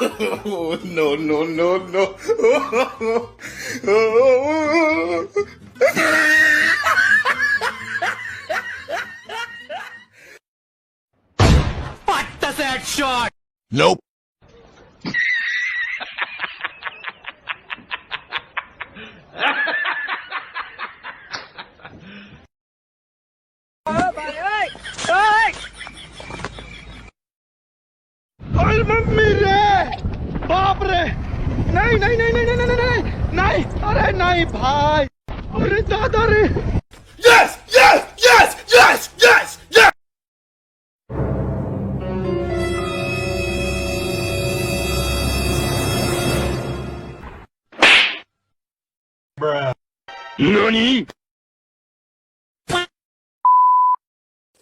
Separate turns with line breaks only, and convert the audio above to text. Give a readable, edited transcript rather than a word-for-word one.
no, no, no, no.
What does that shot?
Nope.
अरे mummy रे बाप रे नहीं नहीं नहीं नहीं नहीं नहीं नहीं अरे नहीं भाई अरे दादा रे
Yes, yes, yes, yes, yes, yes.
NANI